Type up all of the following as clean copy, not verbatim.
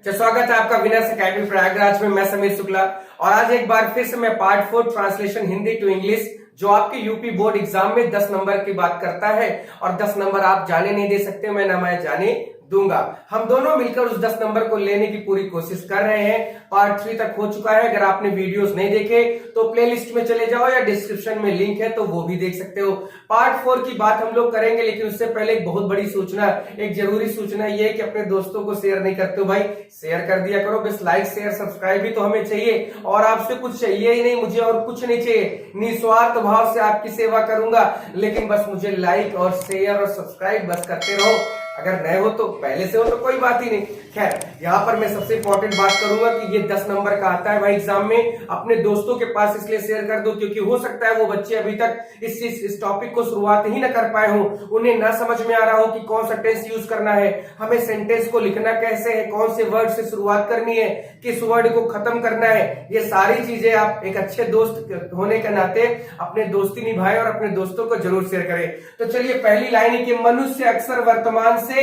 स्वागत है आपका विनर्स अकेडमी प्रयागराज में। मैं समीर शुक्ला और आज एक बार फिर से मैं part 4 translation Hindi to English जो आपके यूपी बोर्ड एग्जाम में 10 नंबर की बात करता है और 10 नंबर आप जाने नहीं दे सकते, मैं जाने दूंगा। हम दोनों मिलकर उस 10 नंबर को लेने की पूरी कोशिश कर रहे हैं। पार्ट 3 तक हो चुका है। अगर आपने वीडियोस नहीं देखे तो प्लेलिस्ट में चले जाओ या डिस्क्रिप्शन में लिंक है तो वो भी देख सकते हो। पार्ट 4 की बात हम लोग करेंगे, लेकिन उससे पहले एक बहुत बड़ी सूचना, एक जरूरी सूचना ये है कि अपने दोस्तों को शेयर नहीं करते हो भाई, शेयर कर दिया करो। बस लाइक शेयर सब्सक्राइब भी तो हमें चाहिए और आपसे कुछ चाहिए ही नहीं, मुझे और कुछ नहीं चाहिए। निस्वार्थ भाव से आपकी सेवा करूंगा, लेकिन बस मुझे लाइक और शेयर और सब्सक्राइब बस करते रहो। अगर नए हो तो पहले से हो तो कोई बात ही नहीं। खैर, यहाँ पर मैं सबसे इंपॉर्टेंट बात करूंगा कि ये 10 नंबर का आता है भाई एग्जाम में। अपने दोस्तों के पास इसलिए शेयर कर दो क्योंकि हो सकता है वो बच्चे अभी तक इस टॉपिक को शुरुआत ही ना कर पाए हो, उन्हें ना समझ में आ रहा हो कि कौन सा टेंस यूज करना है, हमें सेंटेंस को लिखना कैसे है, कौन से वर्ड से शुरुआत करनी है, किस वर्ड को खत्म करना है। ये सारी चीजें आप एक अच्छे दोस्त होने के नाते अपने दोस्ती निभाएं और अपने दोस्तों को जरूर शेयर करें। तो चलिए, पहली लाइन है कि मनुष्य अक्सर वर्तमान से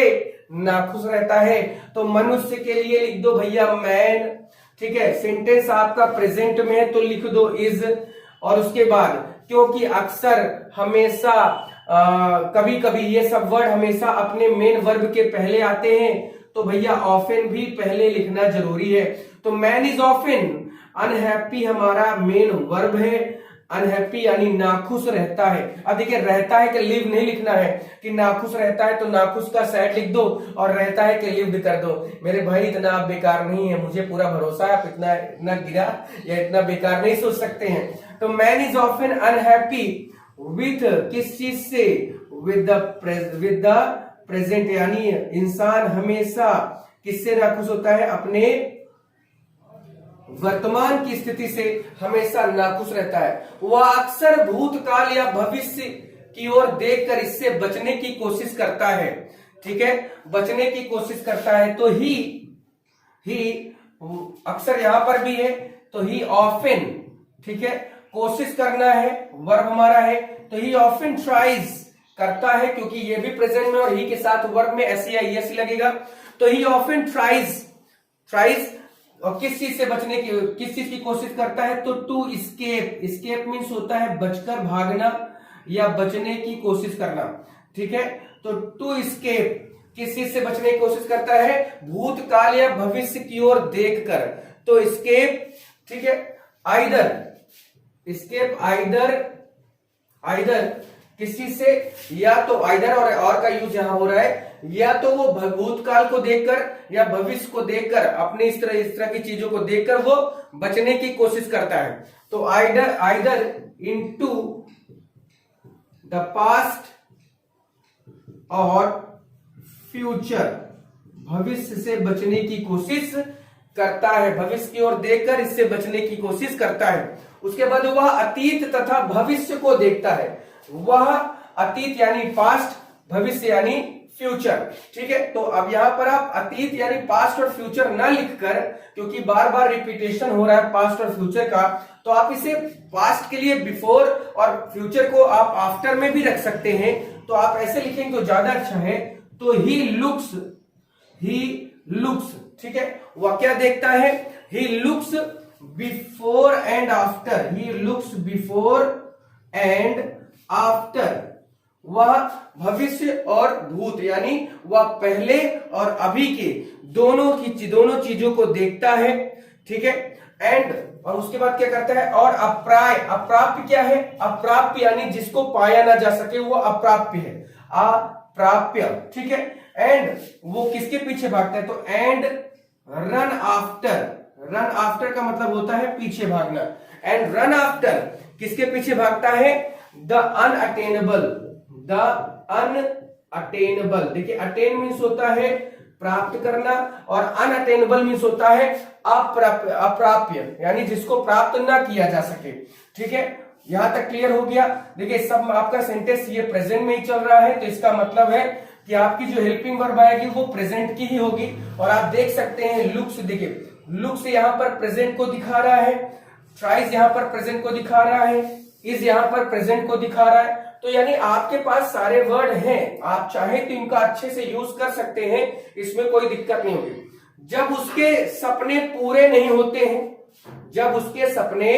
नाखुश रहता है। तो मनुष्य के लिए लिख दो भैया मैन, ठीक है। सेंटेंस आपका प्रेजेंट में है तो लिख दो इज, और उसके बाद क्योंकि अक्सर, हमेशा, कभी कभी, ये सब वर्ड हमेशा अपने मेन वर्ब के पहले आते हैं तो भैया ऑफन भी पहले लिखना जरूरी है। तो मैन इज ऑफन अनहैप्पी हमारा मेन वर्ब है। अनहैप्पी यानी नाखुश रहता है। अब देखिए, रहता है कि लिव नहीं लिखना है कि नाखुश रहता है तो नाखुश का सैड लिख दो और रहता है कि लिव कर दो। मेरे भाई, इतना आप बेकार नहीं है, मुझे पूरा भरोसा है। आप इतना गिरा या इतना बेकार नहीं सोच सकते हैं। तो man is often unhappy with, किस चीज से, विद द प्रेजेंट, यानी इंसान हमेशा किससे नाखुश होता है, अपने वर्तमान की स्थिति से हमेशा नाखुश रहता है। वह अक्सर भूतकाल या भविष्य की ओर देखकर इससे बचने की कोशिश करता है, ठीक है, बचने की कोशिश करता है। तो ही अक्सर यहां पर भी है तो ही ऑफन, ठीक है, कोशिश करना है, वर्ब हमारा है तो ही ऑफन ट्राइज, करता है, क्योंकि ये भी प्रेजेंट में और ही के साथ वर्ब में एस या ईएस लगेगा। तो ही ऑफन ट्राइज, और किस चीज से बचने की, किस चीज की कोशिश करता है, तो टू स्केप मीन्स होता है बचकर भागना या बचने की कोशिश करना, ठीक है। तो टू स्केप, किस चीज से बचने की कोशिश करता है, भूतकाल या भविष्य की ओर देखकर। तो स्केप, ठीक है, आइदर स्केप, आइदर किस चीज से, या तो आइदर और का यूज यहां हो रहा है, या तो वो भूतकाल को देखकर या भविष्य को देखकर, अपने इस तरह की चीजों को देखकर वो बचने की कोशिश करता है। तो आइदर इनटू द पास्ट और फ्यूचर, भविष्य से बचने की कोशिश करता है, भविष्य की ओर देखकर इससे बचने की कोशिश करता है। उसके बाद वह अतीत तथा भविष्य को देखता है। वह अतीत यानी पास्ट, भविष्य यानी फ्यूचर, ठीक है। तो अब यहां पर आप अतीत यानी पास्ट और फ्यूचर ना लिखकर, क्योंकि बार बार रिपीटेशन हो रहा है पास्ट और फ्यूचर का, तो आप इसे पास्ट के लिए बिफोर और फ्यूचर को आप आफ्टर में भी रख सकते हैं। तो आप ऐसे लिखेंगे तो ज्यादा अच्छा है। तो ही लुक्स, ठीक है, वह क्या देखता है, he looks before and after, he looks before and after. वह भविष्य और भूत यानी वह पहले और अभी के दोनों चीजों को देखता है, ठीक है। एंड, और उसके बाद क्या करता है, और अप्राप्य क्या है, अप्राप्य यानी जिसको पाया ना जा सके वो अप्राप्य है, अप्राप्य, ठीक है। एंड वो किसके पीछे भागता है, तो एंड रन आफ्टर का मतलब होता है पीछे भागना। एंड रन आफ्टर किसके पीछे भागता है, द अनअटेनेबल, देखिए, अटेन मीन्स होता है प्राप्त करना और अनअटेनेबल मीन्स होता है अप्राप्य, यानी जिसको प्राप्त ना किया जा सके, ठीक है। यहां तक क्लियर हो गया। देखिए, सब आपका सेंटेंस ये प्रेजेंट में ही चल रहा है, तो इसका मतलब है कि आपकी जो हेल्पिंग वर्ब आएगी वो प्रेजेंट की ही होगी। और आप देख सकते हैं लुक्स, देखिए लुक्स यहां पर प्रेजेंट को दिखा रहा है, ट्राइज यहां पर प्रेजेंट को दिखा रहा है, इज यहां पर प्रेजेंट को दिखा रहा है। तो यानी आपके पास सारे वर्ड हैं, आप चाहे तो इनका अच्छे से यूज कर सकते हैं, इसमें कोई दिक्कत नहीं होगी। जब उसके सपने पूरे नहीं होते हैं, जब उसके सपने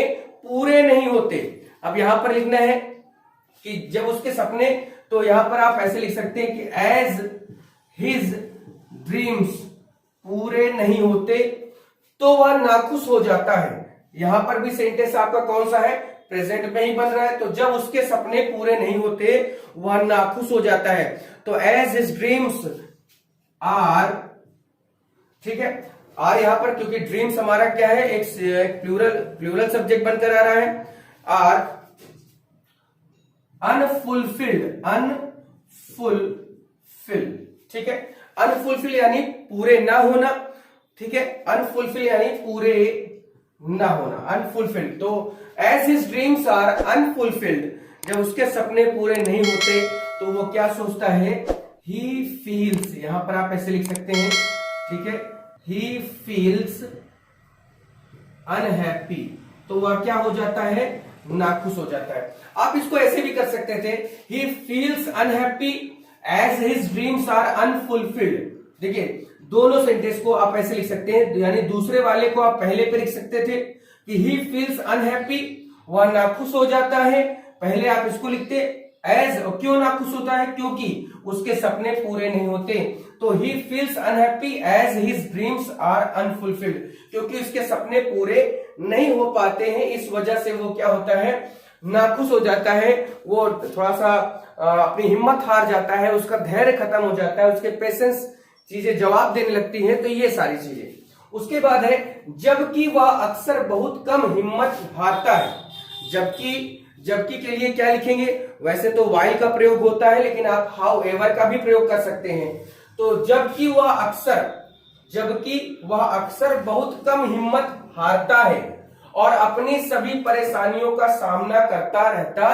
पूरे नहीं होते। अब यहां पर लिखना है कि जब उसके सपने, तो यहां पर आप ऐसे लिख सकते हैं कि एज हिज ड्रीम्स पूरे नहीं होते तो वह नाखुश हो जाता है। यहां पर भी सेंटेंस आपका कौन सा है, प्रेजेंट में ही बन रहा है। तो जब उसके सपने पूरे नहीं होते वह नाखुश हो जाता है। तो एज हिज ड्रीम्स आर, ठीक है, आर यहां पर क्योंकि ड्रीम्स हमारा क्या है, एक प्लूरल सब्जेक्ट बनकर आ रहा है। आर अनफुलफिल्ड, ठीक है, अनफुलफिल यानी पूरे ना होना, ठीक है, अनफुलफिल यानी पूरे ना होना, अनफुलफिल्ड। तो as his dreams are unfulfilled, जब उसके सपने पूरे नहीं होते तो वो क्या सोचता है, ही फील्स, यहां पर आप ऐसे लिख सकते हैं, ठीक है, ही फील्स अनहैप्पी, तो वह क्या हो जाता है, नाखुश हो जाता है। आप इसको ऐसे भी कर सकते थे, he feels unhappy as his dreams are unfulfilled. देखिए दोनों सेंटेंस को आप ऐसे लिख सकते हैं, यानी दूसरे वाले को आप पहले पे लिख सकते थे कि ही फील्स अनहैप्पी, वह नाखुश हो जाता है, पहले आप इसको लिखते एज। क्यों नाखुश होता है, क्योंकि उसके सपने पूरे नहीं होते। तो he feels unhappy as his dreams are unfulfilled, क्योंकि उसके सपने पूरे नहीं हो पाते हैं, इस वजह से वो क्या होता है, नाखुश हो जाता है। वो थोड़ा सा अपनी हिम्मत हार जाता है, उसका धैर्य खत्म हो जाता है, उसके पेशेंस चीजें जवाब देने लगती हैं। तो ये सारी चीजें। उसके बाद है जबकि वह अक्सर बहुत कम हिम्मत हारता है। जबकि के लिए क्या लिखेंगे, वैसे तो वाइल का प्रयोग होता है, लेकिन आप हाउ एवर का भी प्रयोग कर सकते हैं। तो जबकि वह अक्सर बहुत कम हिम्मत हारता है और अपनी सभी परेशानियों का सामना करता रहता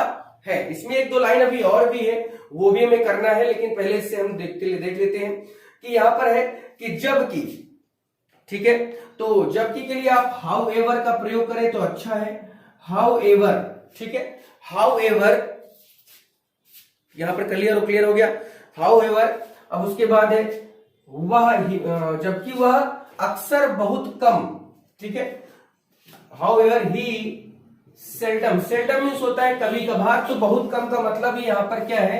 है। इसमें एक दो लाइन अभी और भी है, वो भी हमें करना है, लेकिन पहले इससे हम देख लेते हैं कि यहां पर है कि जबकि, ठीक है, तो जबकि के लिए आप हाउ एवर का प्रयोग करें तो अच्छा है, हाउ एवर, ठीक है, हाउ एवर, यहां पर क्लियर हो गया, हाउ एवर। अब उसके बाद है जबकि वह अक्सर बहुत कम, ठीक है, how ever he seldom, seldom means होता है कभी कभार, तो बहुत कम का मतलब ही यहां पर क्या है,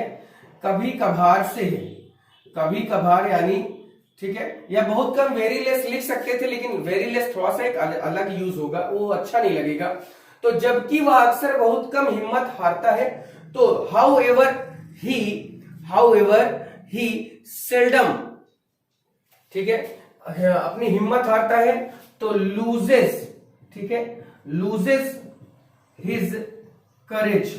कभी कभार से है, कभी कभार यानी, ठीक है, या बहुत कम, वेरी लेस लिख सकते थे, लेकिन वेरी लेस थोड़ा सा एक अलग यूज होगा, वो अच्छा नहीं लगेगा। तो जबकि वह अक्सर बहुत कम हिम्मत हारता है, तो हाउ एवर ही सेल्डम, ठीक है, अपनी हिम्मत हारता है, तो लूजेस, ठीक है, लूजेस हिज करेज,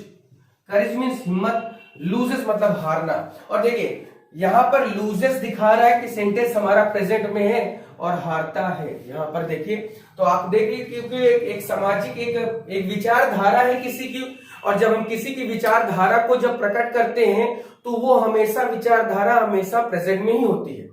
करेज मीन्स हिम्मत, लूजेस मतलब हारना। और देखिए यहां पर लूजेस दिखा रहा है कि सेंटेंस हमारा प्रेजेंट में है और हारता है, यहां पर देखिए। तो आप देखिए क्योंकि एक सामाजिक एक विचारधारा है किसी की, और जब हम किसी की विचारधारा को जब प्रकट करते हैं तो वो हमेशा विचारधारा हमेशा प्रेजेंट में ही होती है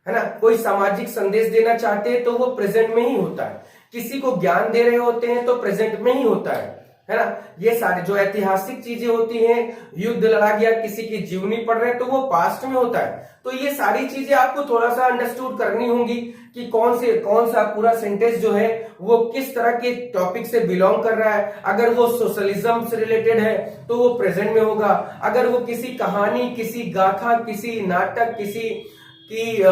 ना। कोई सामाजिक संदेश देना चाहते हैं तो वो प्रेजेंट में ही होता है, किसी को ज्ञान दे रहे होते हैं तो प्रेजेंट में ही होता है ना। ये सारी जो ऐतिहासिक चीजें होती हैं, युद्ध लड़ा गया, किसी की जीवनी पढ़ रहे हैं, तो वो पास्ट में होता है। तो ये सारी चीजें आपको थोड़ा सा अंडरस्टूड करनी होंगी कि कौन सा पूरा सेंटेंस जो है वो किस तरह के टॉपिक से बिलोंग कर रहा है। अगर वो सोशलिज्म से रिलेटेड है तो वो प्रेजेंट में होगा, अगर वो किसी कहानी, किसी गाथा, किसी नाटक, किसी की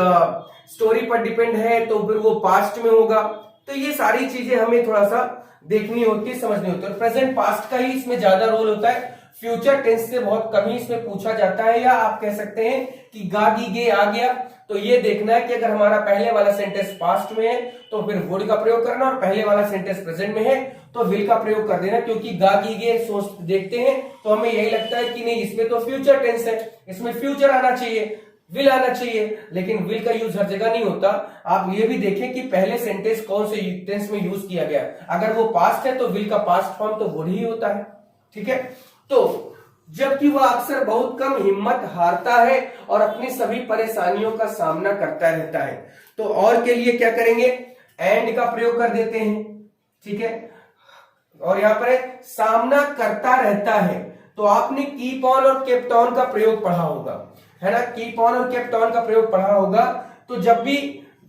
स्टोरी पर डिपेंड है तो फिर वो पास्ट में होगा। तो ये सारी चीजें हमें थोड़ा सा देखनी होती है, समझनी होती है। प्रेजेंट पास्ट का ही इसमें ज्यादा रोल होता है, फ्यूचर टेंस से बहुत कम ही इसमें पूछा जाता है। या आप कह सकते हैं कि गा गी गे आ गया, तो ये देखना है कि अगर हमारा पहले वाला सेंटेंस पास्ट में है तो फिर वुड का प्रयोग करना, और पहले वाला सेंटेंस प्रेजेंट में है तो विल का प्रयोग कर देना। क्योंकि गा गी गे सोच देखते हैं तो हमें यही लगता है कि नहीं, इसमें तो फ्यूचर टेंस है, इसमें फ्यूचर आना चाहिए, विल आना चाहिए, लेकिन विल का यूज हर जगह नहीं होता। आप ये भी देखें कि पहले सेंटेंस कौन से टेंस में यूज किया गया। अगर वो पास्ट है तो विल का पास्ट फॉर्म तो वुड ही होता है, ठीक है। तो जबकि वह अक्सर बहुत कम हिम्मत हारता है और अपनी सभी परेशानियों का सामना करता रहता है, तो और के लिए क्या करेंगे, एंड का प्रयोग कर देते हैं, ठीक है। और यहां पर सामना करता रहता है, तो आपने कीप ऑन और केप्ट ऑन का प्रयोग पढ़ा होगा, है ना, कीप ऑन और केप्ट ऑन का प्रयोग पढ़ा होगा। तो जब भी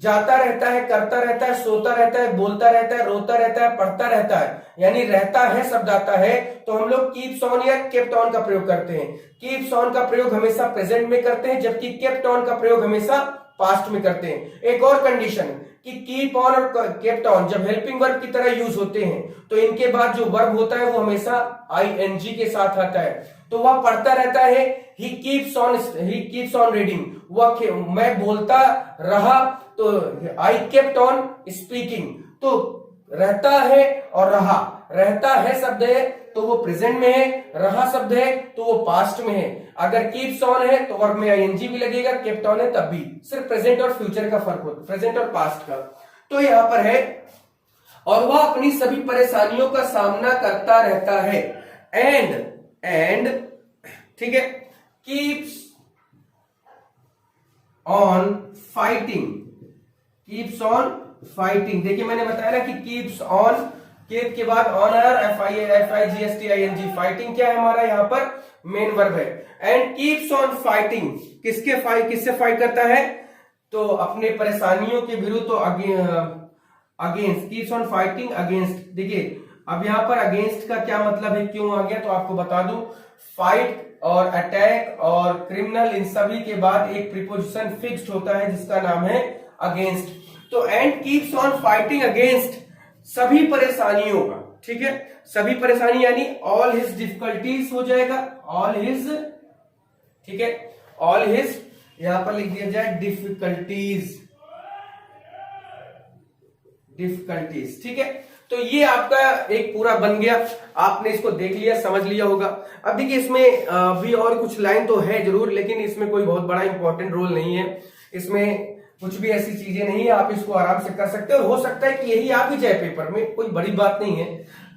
जाता रहता है, करता रहता है, सोता रहता है, बोलता रहता है, रोता रहता है, पढ़ता रहता है, यानी रहता है शब्द आता है तो हम लोग कीप्स ऑन या केप्ट ऑन का प्रयोग करते हैं। कीप्स ऑन का प्रयोग हमेशा प्रेजेंट में करते हैं, जबकि केप्ट ऑन का प्रयोग हमेशा पास्ट में करते हैं। एक और कंडीशन कि कीप ऑन और केप्ट ऑन जब हेल्पिंग वर्ब की तरह यूज होते हैं तो इनके बाद जो वर्ब होता है वो हमेशा आईएनजी के साथ आता है। तो वह पढ़ता रहता है, ही कीप्स ऑन रीडिंग, वह मैं बोलता रहा, तो आई केप्ट ऑन स्पीकिंग। तो रहता है और रहा, रहता है शब्द है तो वो प्रेजेंट में है, रहा शब्द है तो वो पास्ट में है। अगर कीप्स ऑन है तो वर्ब में आईएनजी भी लगेगा, केप्ट ऑन है तब भी। सिर्फ प्रेजेंट और फ्यूचर का फर्क होता है, प्रेजेंट और पास्ट का। तो यहां पर है और वह अपनी सभी परेशानियों का सामना करता रहता है। एंड ठीक है, keeps on fighting, keeps on fighting. देखिए मैंने बताया ना कि कीप्स ऑन, कीप के बाद ऑन है और FIGHTING, फाइटिंग क्या है हमारा यहाँ पर मेन वर्ब है। एंड कीप्स ऑन फाइटिंग, किससे फाइट करता है? तो अपने परेशानियों के विरुद्ध, तो against, keeps on fighting against. देखिए अब यहाँ पर अगेंस्ट का क्या मतलब है, क्यों आ गया, तो आपको बता दूं, फाइट और अटैक और क्रिमिनल इन सभी के बाद एक प्रीपोजिशन फिक्स्ड होता है जिसका नाम है अगेंस्ट। तो and keeps on fighting against सभी परेशानियों का, ठीक है, सभी परेशानी यानी ऑल हिज डिफिकल्टीज हो जाएगा, ऑल हिज, ठीक है, ऑल हिज, यहां पर लिख दिया जाए डिफिकल्टीज, ठीक है। तो ये आपका एक पूरा बन गया, आपने इसको देख लिया, समझ लिया होगा। अब देखिए इसमें भी और कुछ लाइन तो है जरूर, लेकिन इसमें कोई बहुत बड़ा इंपॉर्टेंट रोल नहीं है, इसमें कुछ भी ऐसी चीजें नहीं है, आप इसको आराम से कर सकते हो। और हो सकता है कि यही आ भी जाए पेपर में, कोई बड़ी बात नहीं है,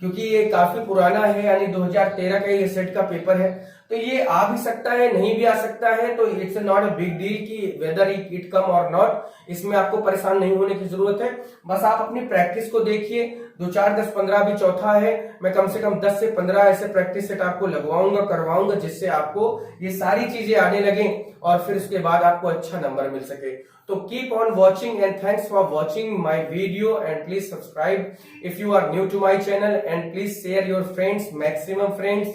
क्योंकि ये काफी पुराना है, यानी 2013 का ये सेट का पेपर है, तो ये आ भी सकता है, नहीं भी आ सकता है। तो it's not a big deal कि वेदर इट कम और नॉट, इसमें आपको परेशान नहीं होने की जरूरत है। बस आप अपनी प्रैक्टिस को देखिए, 2 4 10 15 भी चौथा है, मैं कम से कम 10 से 15 ऐसे प्रैक्टिस सेट आपको लगवाऊंगा, करवाऊंगा, जिससे आपको ये सारी चीजें आने लगे और फिर उसके बाद आपको अच्छा नंबर मिल सके। तो keep on watching and thanks for watching my video, and please subscribe if you are new to my channel, and please share your friends, maximum friends,